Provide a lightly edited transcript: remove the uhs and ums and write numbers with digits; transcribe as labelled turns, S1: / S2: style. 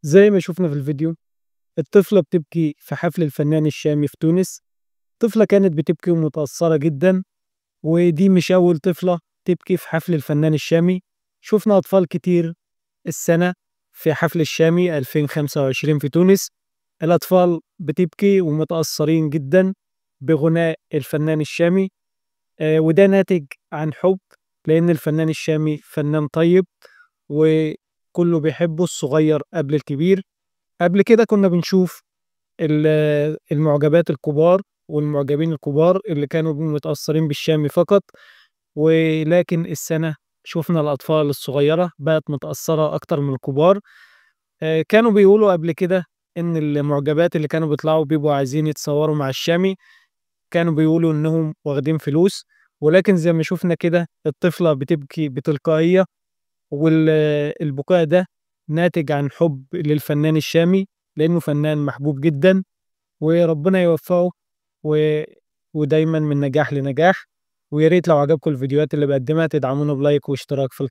S1: زي ما شفنا في الفيديو، الطفلة بتبكي في حفل الفنان الشامي في تونس. طفلة كانت بتبكي ومتأثرة جدا، ودي مش أول طفلة تبكي في حفل الفنان الشامي. شفنا أطفال كتير السنة في حفل الشامي 2025 في تونس. الأطفال بتبكي ومتأثرين جدا بغناء الفنان الشامي. وده ناتج عن حب، لأن الفنان الشامي فنان طيب وكله بيحبه، الصغير قبل الكبير. قبل كده كنا بنشوف المعجبات الكبار والمعجبين الكبار اللي كانوا متأثرين بالشامي فقط، ولكن السنة شفنا الأطفال الصغيرة بقت متأثرة أكتر من الكبار. كانوا بيقولوا قبل كده إن المعجبات اللي كانوا بيطلعوا بيبقوا عايزين يتصوروا مع الشامي، كانوا بيقولوا إنهم واخدين فلوس. ولكن زي ما شفنا كده الطفلة بتبكي بتلقائية، والبكاء ده ناتج عن حب للفنان الشامي، لأنه فنان محبوب جدا. وربنا يوفقه و... ودايما من نجاح لنجاح. ويا ريت لو عجبكم الفيديوهات اللي بقدمها تدعمونا بلايك واشتراك في القناة.